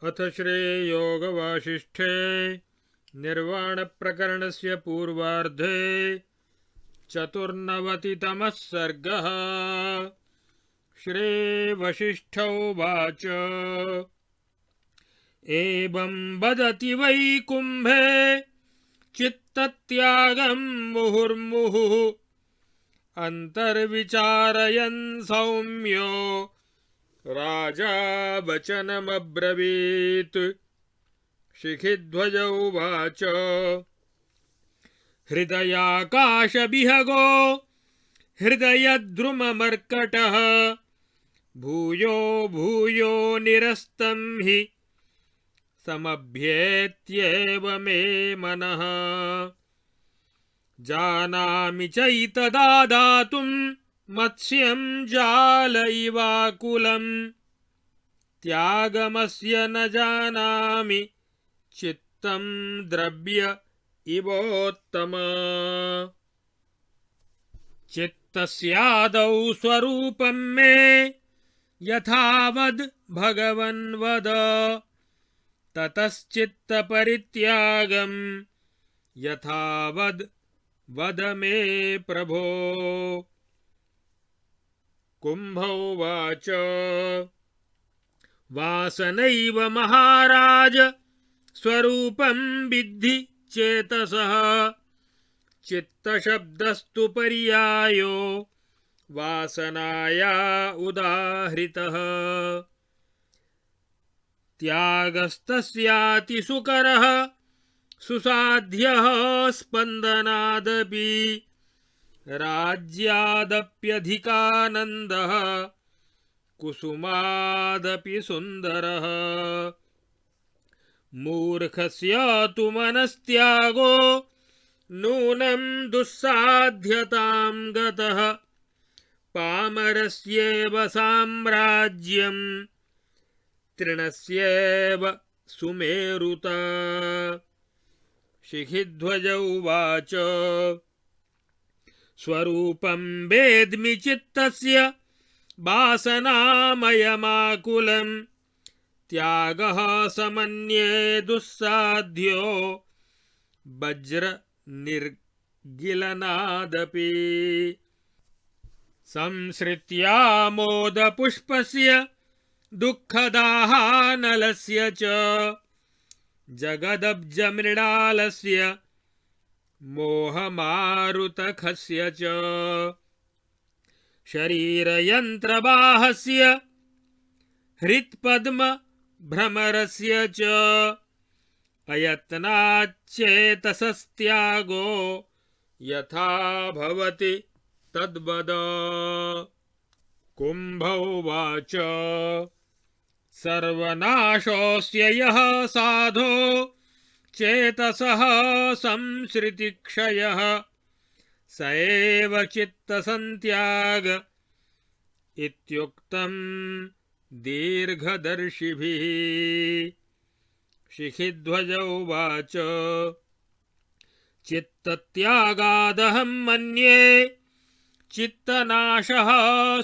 अथ श्रीयोगवासिष्ठे निर्वाणप्रकरणस्य पूर्वार्धे 94तमः सर्गः। श्रीवसिष्ठ उवाच एवं वदति वै कुम्भे चित्तत्यागं मुहुर्मुहुः अन्तर्विचारयन् सौम्यो राजा वचनमब्रवीत्। शिखिध्वज उवाच हृदयाकाशविहगो हृदयद्रुममर्कटः भूयो भूयो निरस्तं हि समभ्येत्येव मे मनः। जानामि चैतदादातुं मत्स्यं जाल इवाकुलं त्यागमस्य न जानामि चित्तं द्रव्य इवोत्तमा। चित्तस्यादौ स्वरूपं मे यथावद् भगवन् वद ततश्चित्तपरित्यागं यथावद् वद मे प्रभो। कुम्भ उवाच वासनैव महाराज स्वरूपं विद्धि चेतसः चित्तशब्दस्तु पर्यायो वासनाया उदाहृतः। त्यागस्तस्यातिसुकरः सुसाध्यः स्पन्दनादपि राज्यादप्यधिकानन्दः कुसुमादपि सुन्दरः। मूर्खस्य तु मनस्त्यागो नूनं दुस्साध्यतां गतः पामरस्येव साम्राज्यं तृणस्येव सुमेरुता। शिखिध्वज उवाच स्वरूपं वेद्मि चित्तस्य वासनामयमाकुलं त्यागः समन्ये दुस्साध्यो वज्रनिर्गिलनादपि। संसृत्यामोदपुष्पस्य दुःखदाहानलस्य च जगदब्जमृणालस्य मोहमारुतखस्य च शरीरयन्त्रवाहस्य हृत्पद्मभ्रमरस्य च अयत्नाच्चेतसस्त्यागो यथा भवति तद्वद। कुम्भ उवाच सर्वनाशोऽस्य यः साधो चेतसः संसृतिक्षयः स एव चित्तसन्त्याग इत्युक्तं दीर्घदर्शिभिः। शिखिध्वज उवाच चित्तत्यागादहं मन्ये चित्तनाशः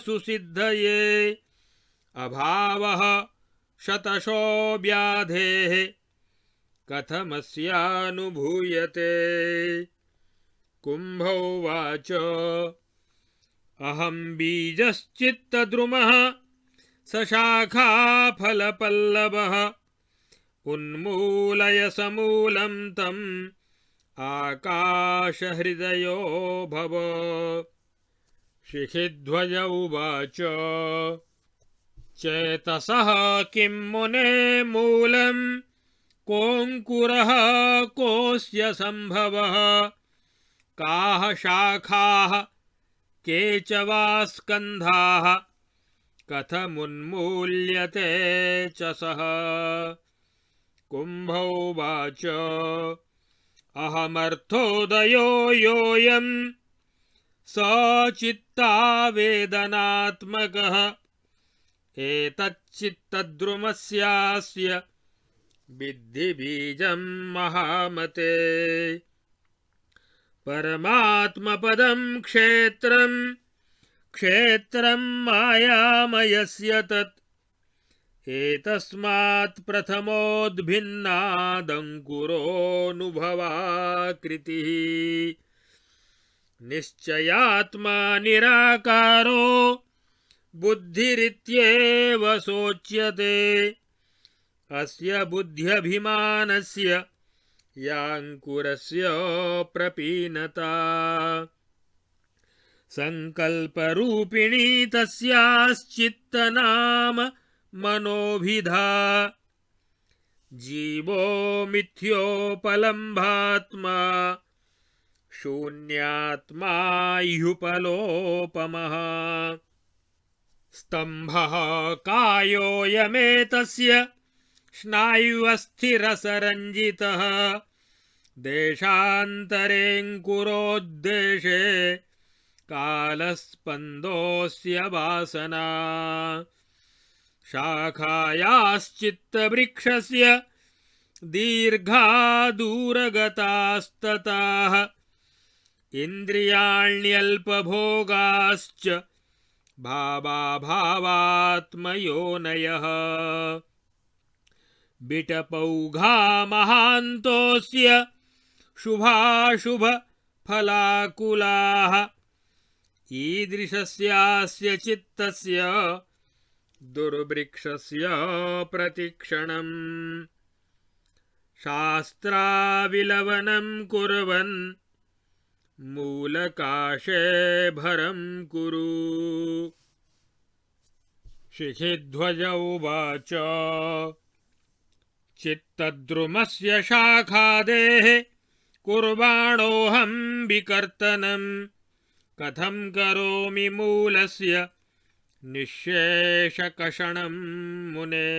सुसिद्धये अभावः शतशो व्याधेः कथमस्यानुभूयते। कुम्भ उवाच अहं बीजश्चित्तद्रुमः सशाखाफलपल्लवः उन्मूलय समूलं तम् आकाशहृदयो भव। शिखिध्वज उवाच चेतसः किं मुने मूलं कोऽङ्कुरः कोऽस्य सम्भवः काः शाखाः के च वा स्कन्धाः कथमुन्मूल्यते च सः। कुम्भ उवाच अहमर्थोदयो योऽयं सचित्तावेदनात्मकः एतच्चित्तद्रुमस्यास्य विद्धि बीजं महामते। परमात्मपदं क्षेत्रं मायामयस्य तत् एतस्मात् प्रथमोद्भिन्नादङ्कुरोऽनुभवाकृतिः निश्चयात्मा निराकारो बुद्धिरित्येव सोच्यते अस्य बुद्ध्यभिमानस्य याङ्कुरस्य प्रपीनता संकल्परूपिणी तस्याश्चित्तनाम मनोभिधा जीवो मिथ्योपलम्भात्मा शून्यात्मा ह्युपलोपमः स्तम्भः कायोऽयमेतस्य स्नायुवस्थिरसरञ्जितः देशान्तरेऽङ्कुरोद्देशे कालस्पन्दोऽस्य वासना शाखायाश्चित्तवृक्षस्य दीर्घा दूरगतास्तताः इन्द्रियाण्यल्पभोगाश्च भावाभावात्मयोनयः बिटपौघा महान्तोऽस्य शुभाशुभफलाकुलाः ईदृशस्यास्य चित्तस्य दुर्वृक्षस्य प्रतिक्षणम् शास्त्राविलवनं कुर्वन् मूलकाशे भरं कुरु। शिखिध्वज उवाच चित्तद्रुमस्य शाखादेः कुर्वाणोऽहं विकर्तनं कथं करोमि मूलस्य निःशेषकषणं मुने।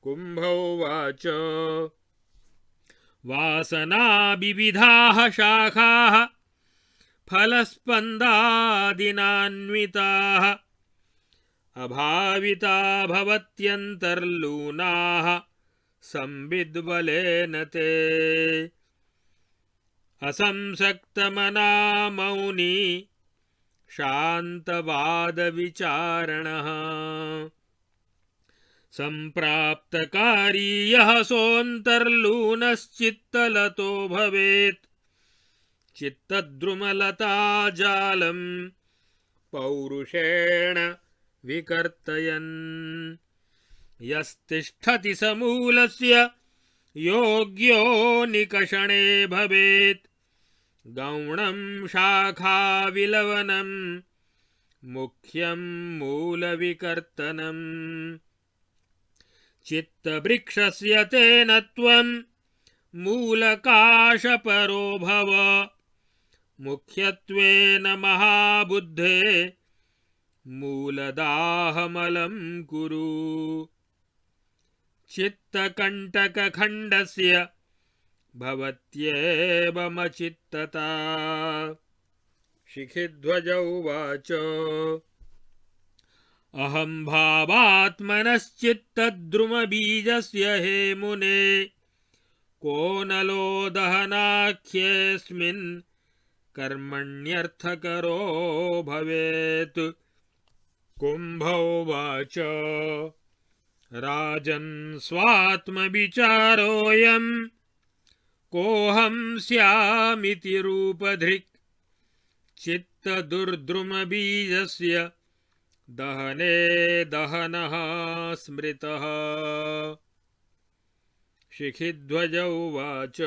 कुम्भ उवाच वासनाविविधाः शाखाः फलस्पन्दादिनान्विताः अभाविता भवत्यन्तर्लूनाः संविद्बलेन ते असंसक्तमना मौनी शान्तवादविचारणः सम्प्राप्तकारी यः सोऽन्तर्लूनश्चित्तलतो भवेत् चित्तद्रुमलताजालं पौरुषेण विकर्तयन् यस्तिष्ठति समूलस्य योग्यो निकषणे भवेत् गौणं शाखाविलवनं मुख्यं मूलविकर्तनम् चित्तवृक्षस्य तेन त्वं मूलकाशपरो भव मुख्यत्वेन महाबुद्धे मूलदाहमलं कुरु चित्तकण्टकखण्डस्य भवत्येवमचित्तता। शिखिध्वज उवाच अहं भावात्मनश्चित्तद्रुमबीजस्य हे मुने को नलो दहनाख्येऽस्मिन् कर्मण्यर्थकरो भवेत्। कुम्भ उवाच राजन् स्वात्मविचारोऽयं कोऽहं स्यामिति रूपधृक् चित्तदुर्द्रुमबीजस्य दहने दहनः स्मृतः। शिखिध्वज उवाच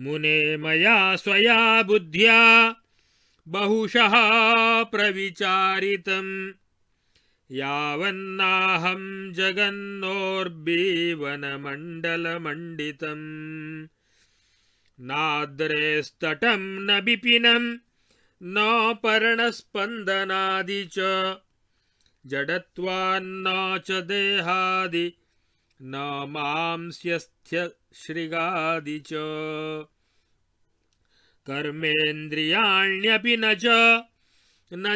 मुने मया स्वया बुद्ध्या बहुशः प्रविचारितं यावन्नाहं जगन्नोर्बीवनमण्डलमण्डितं नाद्रेस्तटं न विपिनं न पर्णस्पन्दनादि च जडत्वान्न च देहादि न मांस्यस्थ्यश्रिगादि च कर्मेन्द्रियाण्यपि न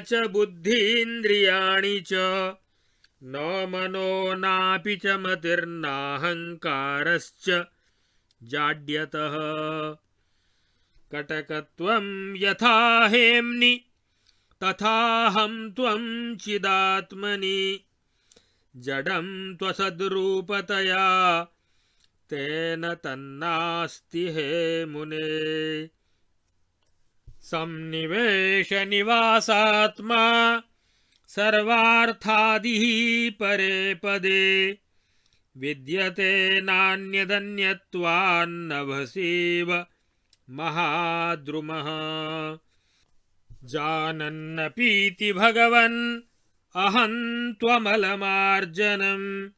च बुद्धीन्द्रियाणि च न मनो नापि च मतिर्नाहङ्कारश्च जाड्यतः कटकत्वं यथा हेम्नि तथाहं त्वं चिदात्मनि जडं त्वसद्रूपतया तेन तन्नास्ति हे मुने। संनिवेशनिवासात्मा सर्वार्थादिः परे पदे विद्यते नान्यदन्यत्वान्नभसीव महाद्रुमः। जानन्नपीति भगवन् अहं त्वमलमार्जनम्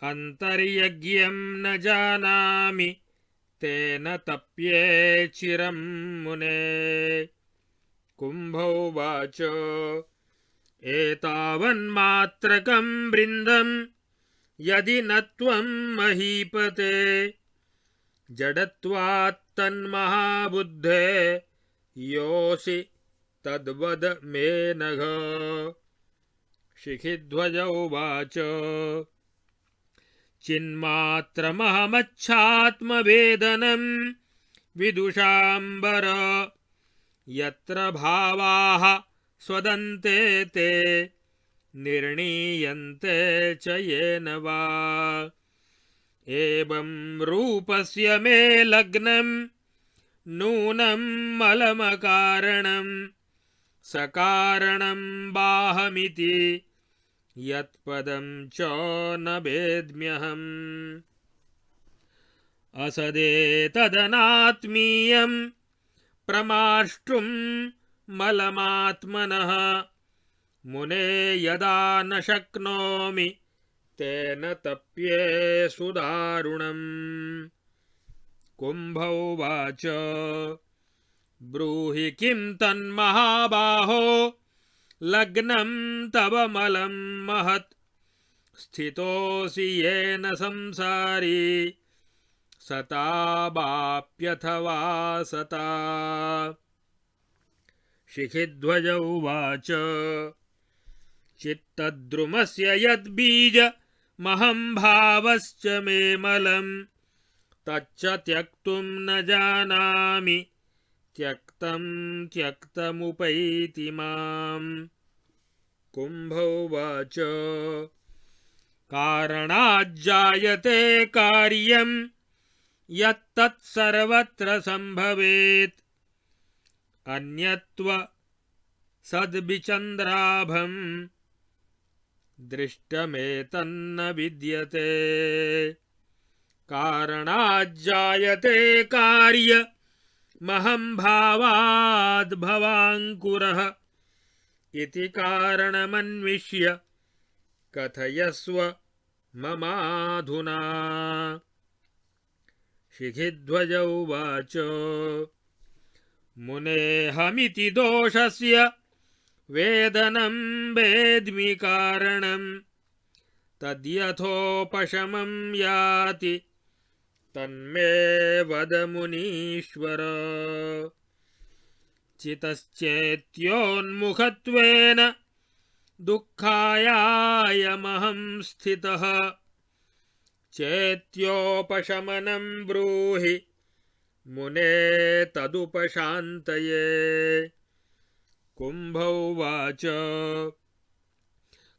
अन्तर्यज्ञं न जानामि तेन तप्ये चिरं मुने। कुम्भोवाच एतावन्मात्रकं वृन्दं यदि न त्वं महीपते जडत्वात्तन्महाबुद्धे योऽसि तद्वद मे नघ। शिखिध्वज उवाच चिन्मात्रमहमच्छात्मवेदनं विदुषाम्बर यत्र भावाः स्वदन्ते ते निर्णीयन्ते च येन वा। एवं रूपस्य मे लग्नं नूनं मलमकारणं सकारणं बाहमिति यत्पदं च न वेद्म्यहम्। असदेतदनात्मीयं प्रमाष्टुं मलमात्मनः मुने यदा न शक्नोमि तेन तप्ये सुदारुणम्। कुम्भ उवाच ब्रूहि किं तन्महाबाहो लग्नं तव मलं महत् स्थितोऽसि येन संसारी सता वाप्यथवा सता। शिखिध्वज उवाच चित्तद्रुमस्य यद्बीजमहं भावश्च मे मलं तच्च त्यक्तुं न जानामि त्यक्तं त्यक्तमुपैति माम्। कुम्भ उवाच कारणाज्जायते कार्यं यत्तत् सर्वत्र संभवेत् अन्यत्व सद्विचन्द्राभं दृष्टमेतन्न विद्यते। कारणाज्जायते कार्यमहं भावाद् भवाङ्कुरः इति कारणमन्विष्य कथयस्व ममाधुना। शिखिध्वज उवाच मुनेऽहमिति दोषस्य वेदनं वेद्मि कारणं तद्यथोपशमं याति तन्मे वद मुनीश्वर। चितश्चेत्योन्मुखत्वेन दुःखायायमहं स्थितः चेत्योपशमनं ब्रूहि मुने तदुपशान्तये। कुम्भ उवाच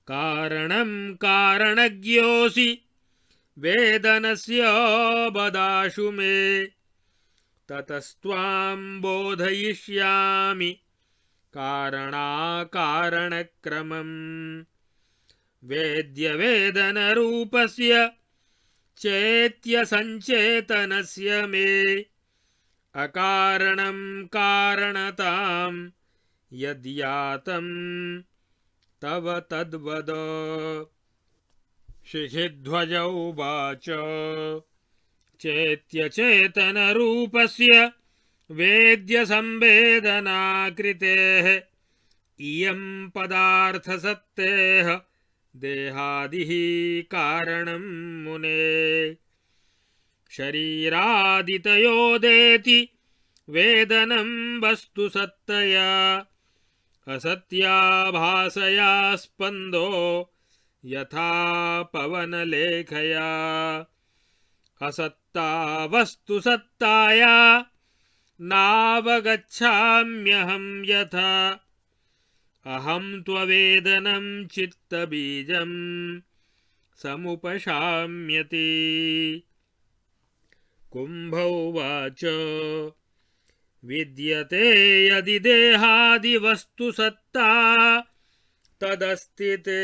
कारणं कारणज्ञोऽसि वेदनस्य वदाशु मे ततस्त्वां बोधयिष्यामि कारणाकारणक्रमम्। वेद्यवेदनरूपस्य चेत्यसञ्चेतनस्य मे अकारणं कारणतां यद्यातं तव तद्वद। शिखिध्वज उवाच चेत्यचेतनरूपस्य वेद्यसंवेदनाकृतेः इयं पदार्थसत्तेः देहादिः कारणं मुने। शरीरादितयोदेति वेदनं वस्तु सत्तया असत्याभासया स्पन्दो यथा पवनलेखया। असत्ता वस्तु सत्ताया नावगच्छाम्यहं यथा अहं त्ववेदनं चित्तबीजं समुपशाम्यति। कुम्भ उवाच विद्यते यदि देहादिवस्तुसत्ता तदस्ति ते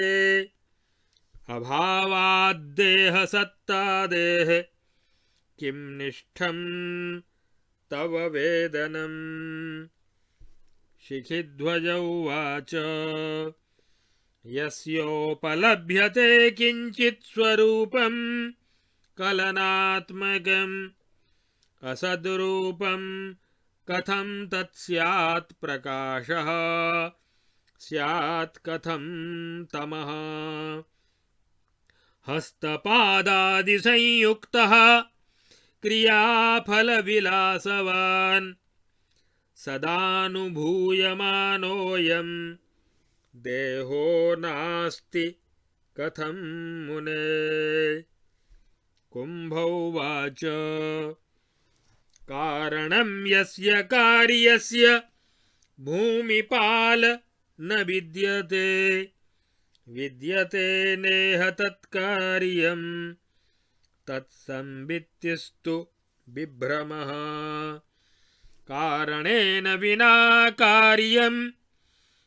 अभावाद्देहसत्तादेः किं निष्ठं तव वेदनम्। शिखिध्वज उवाच यस्योपलभ्यते किञ्चित् स्वरूपं कलनात्मकम् असद्रूपं कथं तत्स्यात् प्रकाशः स्यात् कथं तमः। हस्तपादादिसंयुक्तः क्रियाफलविलासवान् सदानुभूयमानोऽयं देहो नास्ति कथं मुने। कुम्भ उवाच कारणं यस्य कार्यस्य भूमिपाल न विद्यते विद्यते नेह तत्कार्यं तत्संवित्तिस्तु विभ्रमः। कारणेन विना कार्यं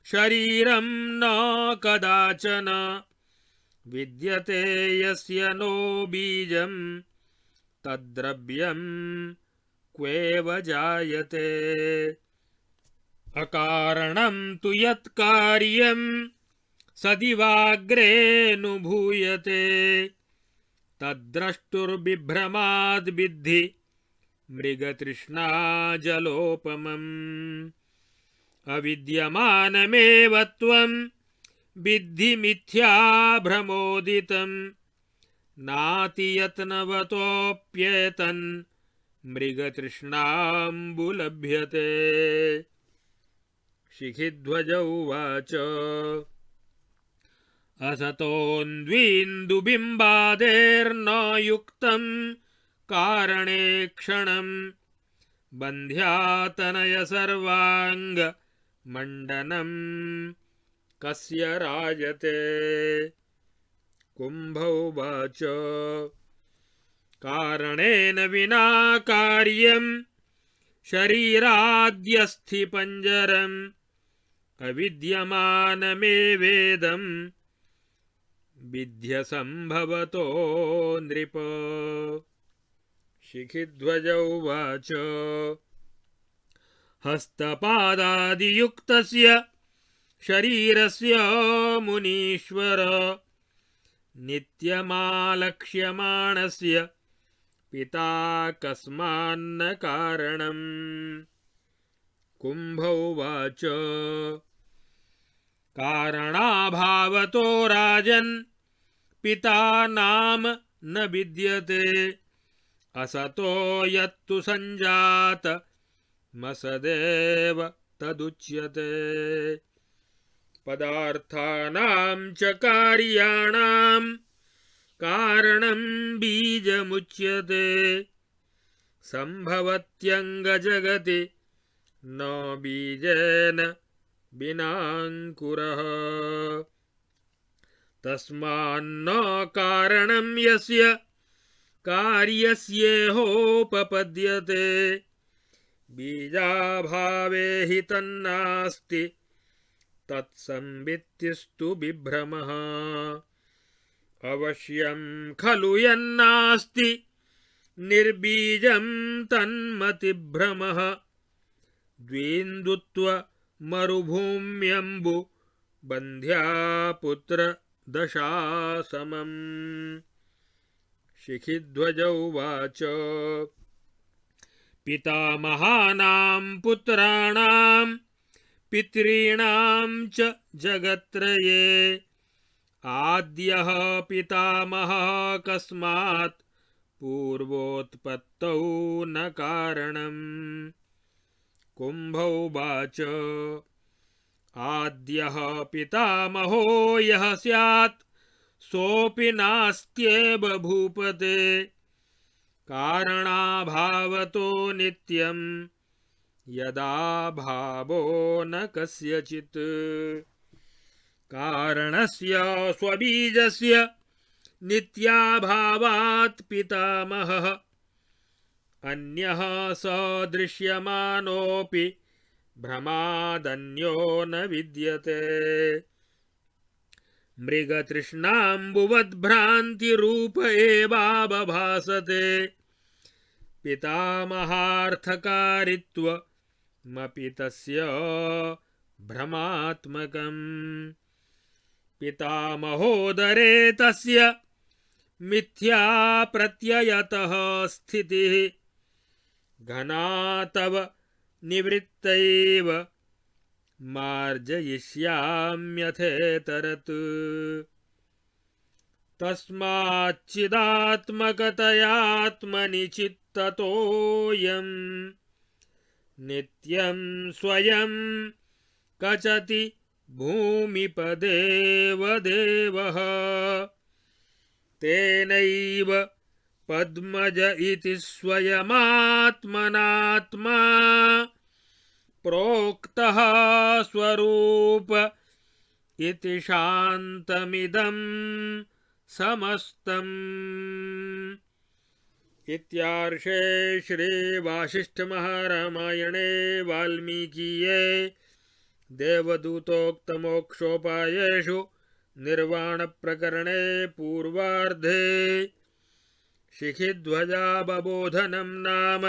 शरीरं न कदाचन विद्यते यस्य नो बीजं तद्द्रव्यं क्वेव जायते। अकारणं तु यत् कार्यं सदिवाग्रेऽनुभूयते तद्द्रष्टुर्बिभ्रमाद् विद्धि मृगतृष्णा जलोपमम्। अविद्यमानमेव त्वं विद्धि मिथ्या भ्रमोदितं नातियत्नवतोऽप्येतन् मृगतृष्णाम्बुलभ्यते। शिखिध्वज उवाच असतोऽन्वीन्दुबिम्बादेर्न युक्तं कारणे क्षणं बन्ध्यातनय सर्वांग मंडनं कस्य राजते। कुम्भ उवाच कारणेन विना कार्यं शरीराद्यस्थिपञ्जरम् अविद्यमानमेवेदं विध्यसम्भवतो नृप। शिखिध्वज उवाच हस्तपादादियुक्तस्य शरीरस्य मुनीश्वर नित्यमालक्ष्यमाणस्य पिता कस्मान्न कारणम्। कुम्भ उवाच कारणाभावतो राजन् पिता नाम न विद्यते असतो यत्तु सञ्जात मसदेव तदुच्यते। पदार्थानां च कार्याणां कारणं बीजमुच्यते सम्भवत्यङ्गजगति न बीजेन विनाङ्कुरः। तस्मान्न कारणं यस्य कार्यस्येहोपपद्यते बीजाभावे हि तन्नास्ति तत्संवित्तिस्तु विभ्रमः। अवश्यं खलु यन्नास्ति निर्बीजं तन्मतिभ्रमः द्विन्दुत्व मरुभूम्यम्बु बन्ध्यापुत्र दशासमम्। शिखिध्वज उवाच पितामहानां पुत्राणां पितॄणां च जगत्त्रये आद्यः पितामहः कस्मात् पूर्वोत्पत्तौ न कारणम्। कुम्भ उवाच आद्यः पितामहो यः स्यात् सोऽपि नास्त्येव भूपते कारणाभावतो नित्यं यदा भावो न कस्यचित्। कारणस्य स्वबीजस्य नित्याभावात् पितामहः अन्यः सदृश्यमानोऽपि भ्रमादन्यो न विद्यते मृगतृष्णाम्बुवद्भ्रान्तिरूप एवाबभासते पितामहार्थकारित्वमपि तस्य भ्रमात्मकम् पितामहोदरे तस्य मिथ्या प्रत्ययतः स्थितिः घना तव निवृत्तैव मार्जयिष्याम्यथेतरत् तस्माच्चिदात्मकतयात्मनि चित्ततोऽयं नित्यं स्वयं कचति भूमिपदेव देवः तेनैव पद्मज इति स्वयमात्मनात्मा प्रोक्तः स्वरूप इति शान्तमिदं समस्तम्। इत्यार्षे श्रीवासिष्ठमहारामायणे वाल्मीकीये देवदूतोक्तमोक्षोपायेषु निर्वाणप्रकरणे पूर्वार्धे शिखिध्वजाबोधनं नाम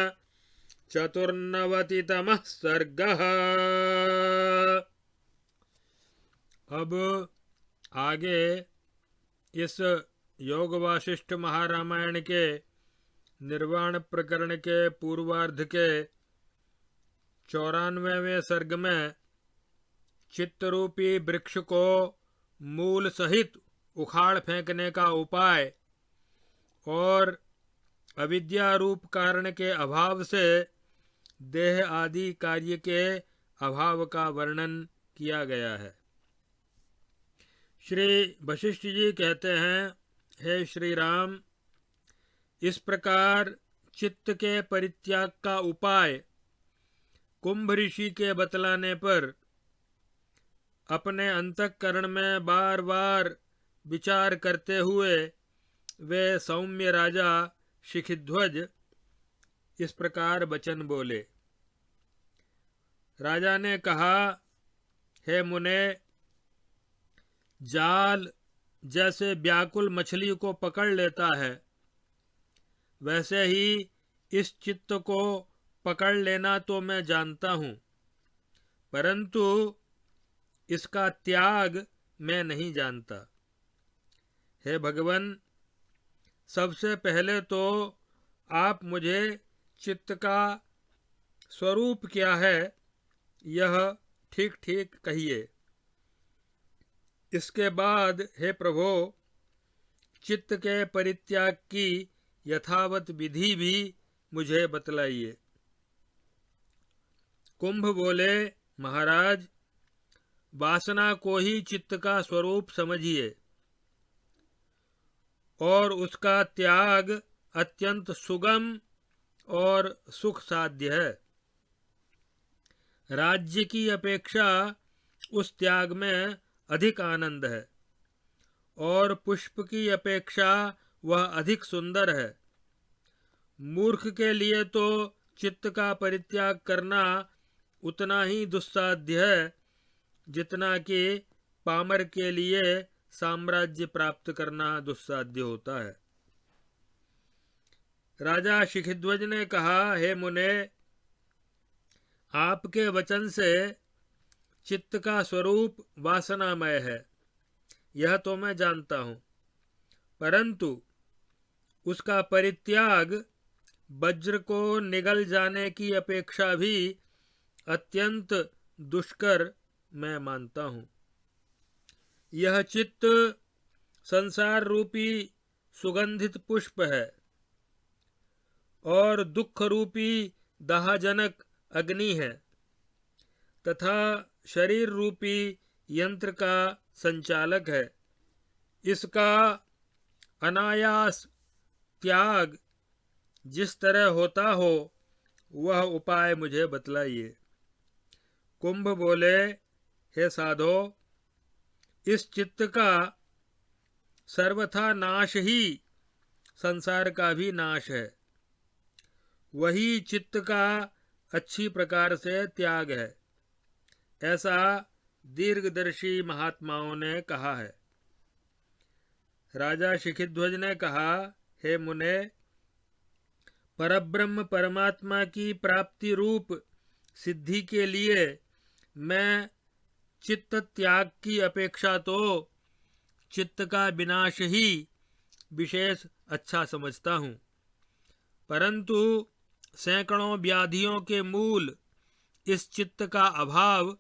94तमः सर्गः। अब आगे इस योग वासिष्ठ महारामायण के निर्वाण प्रकरण के पूर्वार्ध के 94वें सर्ग में चित्तरूपी वृक्ष को मूल सहित उखाड़ फेंकने का उपाय और अविद्या रूप कारण के अभाव से देह आदि कार्य के अभाव का वर्णन किया गया है। श्री वशिष्ठ जी कहते हैं, हे श्री राम, इस प्रकार चित्त के परित्याग का उपाय कुंभ ऋषि के बतलाने पर अपने अंतःकरण में बार बार विचार करते हुए वे सौम्य राजा शिखिध्वज इस प्रकार वचन बोले। राजा ने कहा, हे मुने, जाल जैसे व्याकुल मछली को पकड़ लेता है, वैसे ही इस चित्त को पकड़ लेना तो मैं जानता हूँ, परंतु इसका त्याग मैं नहीं जानता। हे भगवन, सबसे पहले तो आप मुझे चित्त का स्वरूप क्या है यह ठीक ठीक कहिए। इसके बाद हे प्रभो, चित्त के परित्याग की यथावत विधि भी मुझे बतलाइए। कुंभ बोले, महाराज, वासना को ही चित्त का स्वरूप समझिए और उसका त्याग अत्यंत सुगम और सुख साध्य है। राज्य की अपेक्षा उस त्याग में अधिक आनंद है और पुष्प की अपेक्षा वह अधिक सुंदर है। मूर्ख के लिए तो चित्त का परित्याग करना उतना ही दुस्साध्य है जितना कि पामर के लिए साम्राज्य प्राप्त करना दुस्साध्य होता है। राजा शिखिध्वज ने कहा, हे मुने, आपके वचन से चित्त का स्वरूप वासनामय है, यह तो मैं जानता हूँ, परंतु उसका परित्याग वज्र को निगल जाने की अपेक्षा भी अत्यंत दुष्कर मैं मानता हूँ। यह चित्त संसार रूपी सुगंधित पुष्प है और दुख रूपी दाहजनक अग्नि है तथा शरीर रूपी यंत्र का संचालक है। इसका अनायास त्याग जिस तरह होता हो वह उपाय मुझे बतलाइए। कुंभ बोले, हे साधो, इस चित्त का सर्वथा नाश ही संसार का भी नाश है। वही चित्त का अच्छी प्रकार से त्याग है, ऐसा दीर्घदर्शी महात्माओं ने कहा है। राजा शिखिध्वज ने कहा, हे मुने, परब्रह्म परमात्मा की प्राप्ति रूप सिद्धि के लिए मैं चित्त त्याग की अपेक्षा तो चित्त का विनाश ही विशेष अच्छा समझता हूँ, परंतु सैकड़ों व्याधियों के मूल इस चित्त का अभाव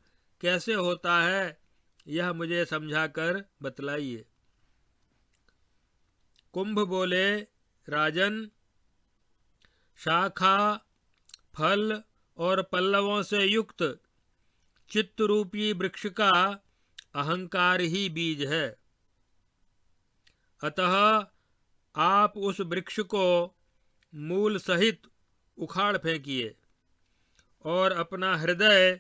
कैसे होता है, यह मुझे समझाकर बतलाइए। कुंभ बोले, राजन, शाखा, फल और पल्लवों से युक्त चित्त रूपी वृक्ष का अहंकार ही बीज है। अतः आप उस वृक्ष को मूल सहित उखाड़ फेंकिए और अपना हृदय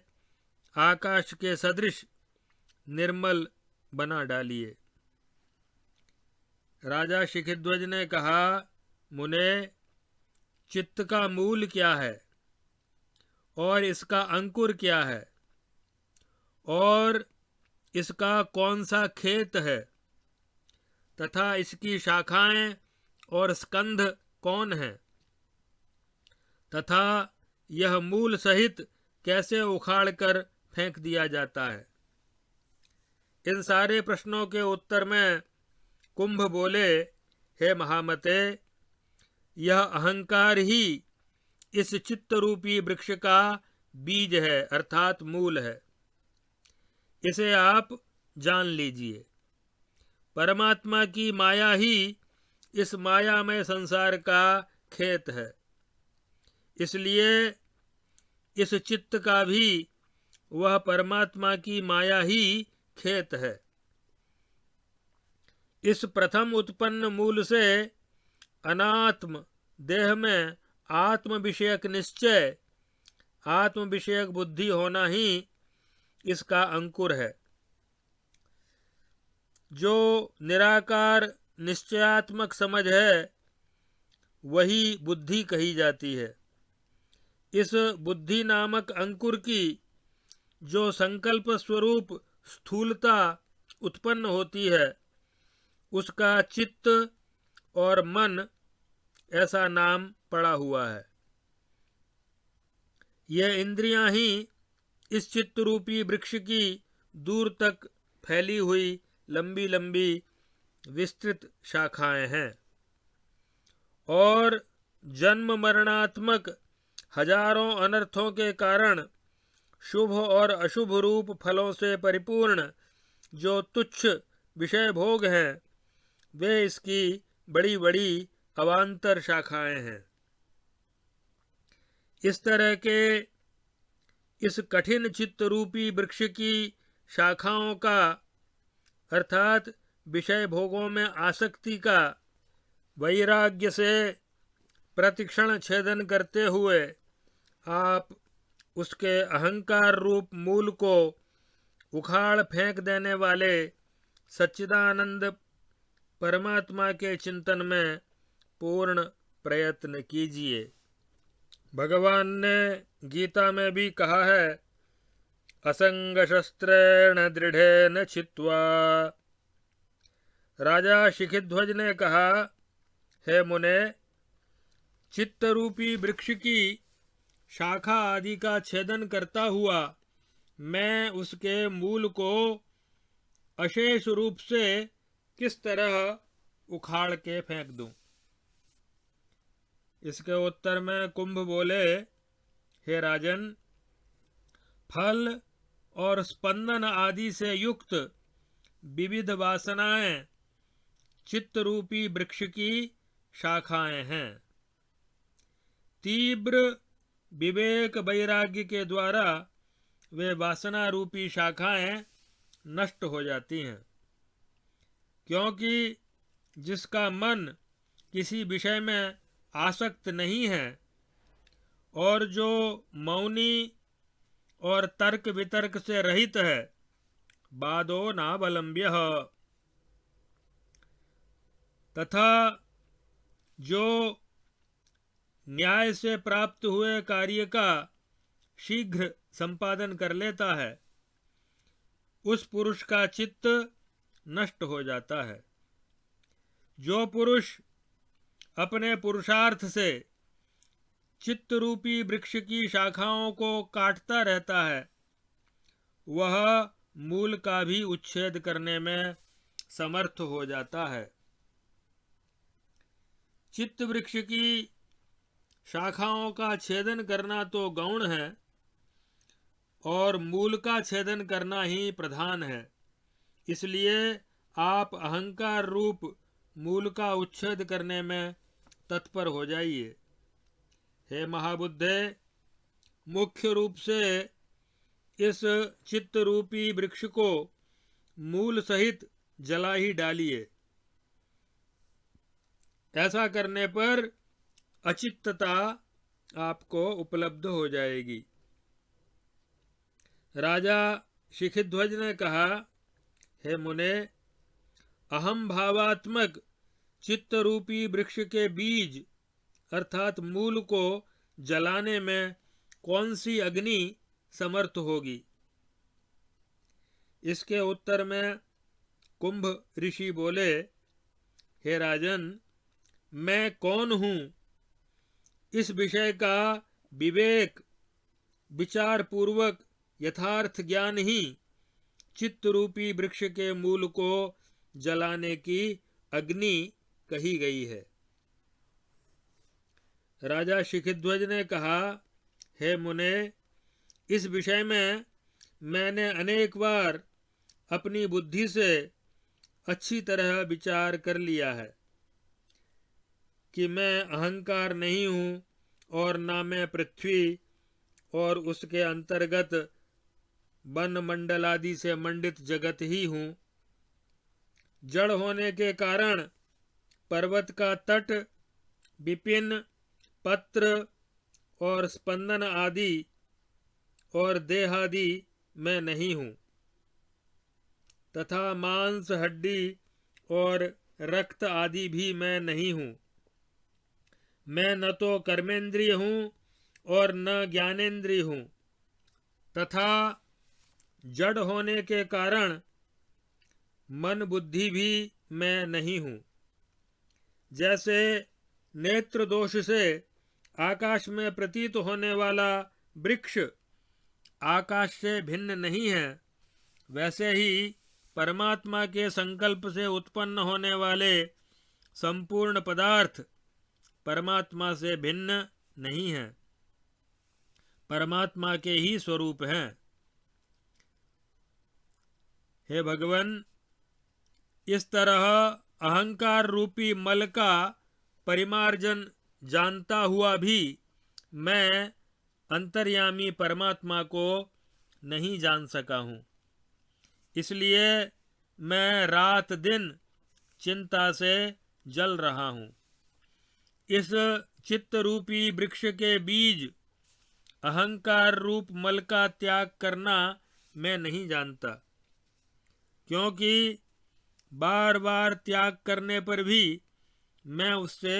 आकाश के सदृश निर्मल बना डालिए। राजा शिखिध्वज ने कहा, मुने, चित्त का मूल क्या है और इसका अंकुर क्या है और इसका कौन सा खेत है तथा इसकी शाखाएं और स्कंध कौन है तथा यह मूल सहित कैसे उखाड़कर फेंक दिया जाता है। इन सारे प्रश्नों के उत्तर में कुंभ बोले, हे महामते, यह अहंकार ही इस चित्त रूपी वृक्ष का बीज है, अर्थात मूल है। इसे आप जान लीजिए। परमात्मा की माया ही इस मायामय संसार का खेत है, इसलिए इस चित्त का भी वह परमात्मा की माया ही खेत है। इस प्रथम उत्पन्न मूल से अनात्म देह में आत्म विषयक निश्चय, आत्म विषयक बुद्धि होना ही इसका अंकुर है। जो निराकार निश्चयात्मक समझ है वही बुद्धि कही जाती है। इस बुद्धि नामक अंकुर की जो संकल्प स्वरूप स्थूलता उत्पन्न होती है उसका चित्त और मन ऐसा नाम पड़ा हुआ है। यह इंद्रियां ही इस चित्त रूपी वृक्ष की दूर तक फैली हुई लंबी लंबी विस्तृत शाखाएं हैं और जन्म मरणात्मक हजारों अनर्थों के कारण शुभ और अशुभ रूप फलों से परिपूर्ण जो तुच्छ विषय भोग हैं वे इसकी बड़ी बड़ी अवान्तर शाखाएं हैं। इस तरह के इस कठिन चित्त रूपी वृक्ष की शाखाओं का अर्थात विषय भोगों में आसक्ति का वैराग्य से प्रतिक्षण छेदन करते हुए आप उसके अहंकार रूप मूल को उखाड़ फेंक देने वाले सच्चिदानंद परमात्मा के चिंतन में पूर्ण प्रयत्न कीजिए। भगवान ने गीता में भी कहा है, असंग शस्त्रेण दृढ़ेन छित्त्वा। राजा शिखिध्वज ने कहा, हे मुने, चित्त रूपी वृक्ष की शाखा आदि का छेदन करता हुआ मैं उसके मूल को अशेष रूप से किस तरह उखाड़ के फेंक दूं। इसके उत्तर में कुंभ बोले, हे राजन, फल और स्पंदन आदि से युक्त विविध वासनाएं चित्त रूपी वृक्ष की शाखाएं हैं। तीव्र विवेक वैराग्य के द्वारा वे वासना रूपी शाखाएं नष्ट हो जाती हैं, क्योंकि जिसका मन किसी विषय में आसक्त नहीं है और जो मौनी और तर्क वितर्क से रहित है, बादो नावलंब्य, तथा जो न्याय से प्राप्त हुए कार्य का शीघ्र संपादन कर लेता है, उस पुरुष का चित्त नष्ट हो जाता है। जो पुरुष अपने पुरुषार्थ से चित्त रूपी वृक्ष की शाखाओं को काटता रहता है, वह मूल का भी उच्छेद करने में समर्थ हो जाता है। चित्त वृक्ष की शाखाओं का छेदन करना तो गौण है और मूल का छेदन करना ही प्रधान है। इसलिए आप अहंकार रूप मूल का उच्छेद करने में तत्पर हो जाइए। हे महाबुद्धे, मुख्य रूप से इस चित्त रूपी वृक्ष को मूल सहित जला ही डालिए। ऐसा करने पर अचित्तता आपको उपलब्ध हो जाएगी। राजा शिखिध्वज ने कहा, हे मुने, अहम भावात्मक चित्त रूपी वृक्ष के बीज अर्थात मूल को जलाने में कौन सी अग्नि समर्थ होगी? इसके उत्तर में कुंभ ऋषि बोले, हे राजन, मैं कौन हूँ? इस विषय का विवेक विचार पूर्वक यथार्थ ज्ञान ही चित्त रूपी वृक्ष के मूल को जलाने की अग्नि कही गई है। राजा शिखिध्वज ने कहा, हे मुने, इस विषय में मैंने अनेक बार अपनी बुद्धि से अच्छी तरह विचार कर लिया है कि मैं अहंकार नहीं हूँ और ना मैं पृथ्वी और उसके अंतर्गत वन मंडल आदि से मंडित जगत ही हूँ। जड़ होने के कारण पर्वत का तट, विपिन, पत्र और स्पंदन आदि और देह आदि मैं नहीं हूँ, तथा मांस, हड्डी और रक्त आदि भी मैं नहीं हूँ। मैं न तो कर्मेंद्रिय हूँ और न ज्ञानेंद्रिय हूँ, तथा जड़ होने के कारण मन बुद्धि भी मैं नहीं हूँ। जैसे नेत्र दोष से आकाश में प्रतीत होने वाला वृक्ष आकाश से भिन्न नहीं है, वैसे ही परमात्मा के संकल्प से उत्पन्न होने वाले संपूर्ण पदार्थ परमात्मा से भिन्न नहीं है, परमात्मा के ही स्वरूप हैं। हे भगवान, इस तरह अहंकार रूपी मल का परिमार्जन जानता हुआ भी मैं अंतर्यामी परमात्मा को नहीं जान सका हूँ। इसलिए मैं रात दिन चिंता से जल रहा हूँ। इस चित्त रूपी वृक्ष के बीज अहंकार रूप मल का त्याग करना मैं नहीं जानता, क्योंकि बार बार त्याग करने पर भी मैं उससे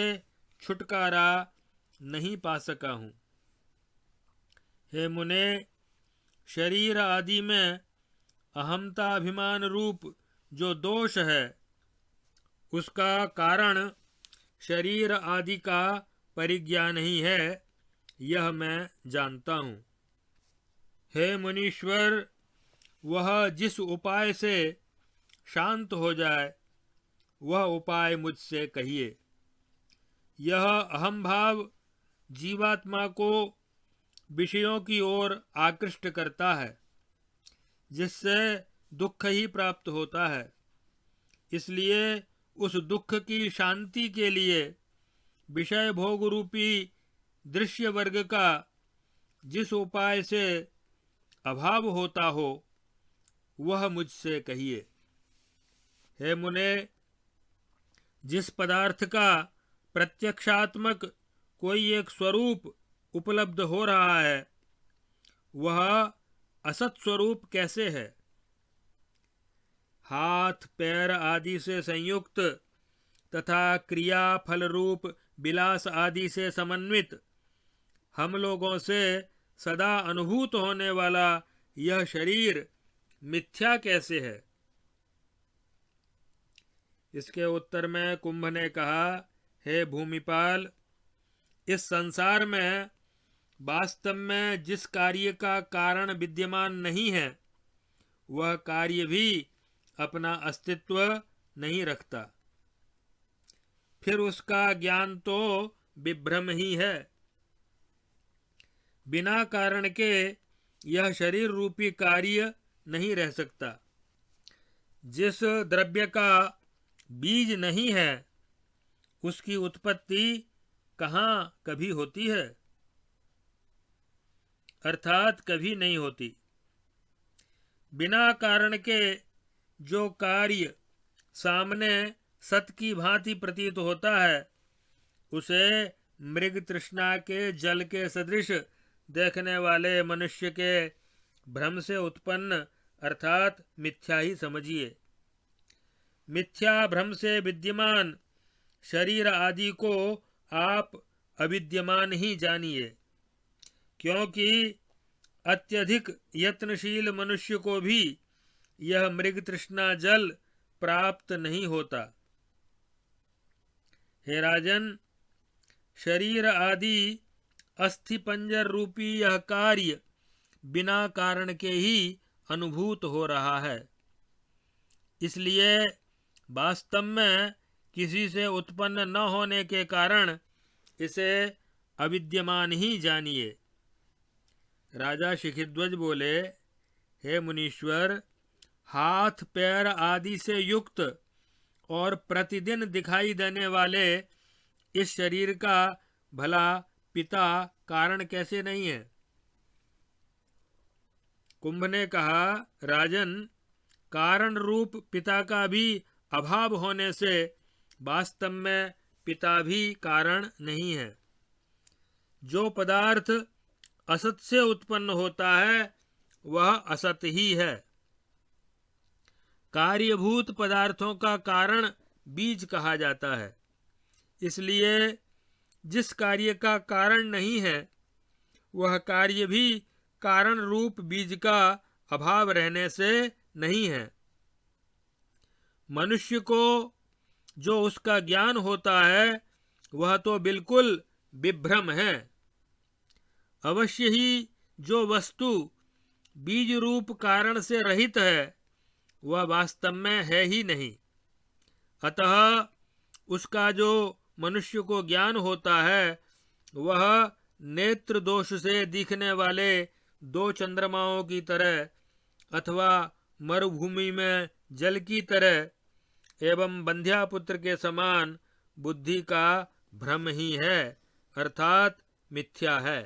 छुटकारा नहीं पा सका हूँ। हे मुने, शरीर आदि में अहमता अभिमान रूप जो दोष है, उसका कारण शरीर आदि का परिज्ञान ही है, यह मैं जानता हूँ। हे मुनीश्वर, वह जिस उपाय से शांत हो जाए वह उपाय मुझसे कहिए। यह अहम भाव जीवात्मा को विषयों की ओर आकृष्ट करता है, जिससे दुख ही प्राप्त होता है। इसलिए उस दुख की शांति के लिए विषय भोग रूपी दृश्य वर्ग का जिस उपाय से अभाव होता हो वह मुझसे कहिए। हे मुने, जिस पदार्थ का प्रत्यक्षात्मक कोई एक स्वरूप उपलब्ध हो रहा है वह असत स्वरूप कैसे है? हाथ पैर आदि से संयुक्त तथा क्रिया फल रूप विलास आदि से समन्वित हम लोगों से सदा अनुभूत होने वाला यह शरीर मिथ्या कैसे है? इसके उत्तर में कुंभ ने कहा, हे भूमिपाल, इस संसार में वास्तव में जिस कार्य का कारण विद्यमान नहीं है वह कार्य भी अपना अस्तित्व नहीं रखता। फिर उसका ज्ञान तो विभ्रम ही है। बिना कारण के यह शरीर रूपी कार्य नहीं रह सकता। जिस द्रव्य का बीज नहीं है उसकी उत्पत्ति कहाँ कभी होती है? अर्थात कभी नहीं होती। बिना कारण के जो कार्य सामने सत की भांति प्रतीत होता है उसे मृग तृष्णा के जल के सदृश देखने वाले मनुष्य के भ्रम से उत्पन्न अर्थात मिथ्या ही समझिए। मिथ्या भ्रम से विद्यमान शरीर आदि को आप अविद्यमान ही जानिए, क्योंकि अत्यधिक यत्नशील मनुष्य को भी यह मृग तृष्णा जल प्राप्त नहीं होता। हे राजन, शरीर आदि अस्थि पंजर रूपी यह कार्य बिना कारण के ही अनुभूत हो रहा है। इसलिए वास्तव में किसी से उत्पन्न न होने के कारण इसे अविद्यमान ही जानिए। राजा शिखिध्वज बोले, हे मुनीश्वर, हाथ पैर आदि से युक्त और प्रतिदिन दिखाई देने वाले इस शरीर का भला पिता कारण कैसे नहीं है? कुंभ ने कहा, राजन, कारण रूप पिता का भी अभाव होने से वास्तव में पिता भी कारण नहीं है। जो पदार्थ असत से उत्पन्न होता है वह असत ही है। कार्यभूत पदार्थों का कारण बीज कहा जाता है। इसलिए जिस कार्य का कारण नहीं है वह कार्य भी कारण रूप बीज का अभाव रहने से नहीं है। मनुष्य को जो उसका ज्ञान होता है वह तो बिल्कुल विभ्रम है। अवश्य ही जो वस्तु बीज रूप कारण से रहित है वह वास्तव में है ही नहीं। अतः उसका जो मनुष्य को ज्ञान होता है वह नेत्र दोष से दिखने वाले दो चंद्रमाओं की तरह अथवा मरुभूमि में जल की तरह एवं बंध्यापुत्र के समान बुद्धि का भ्रम ही है, अर्थात मिथ्या है।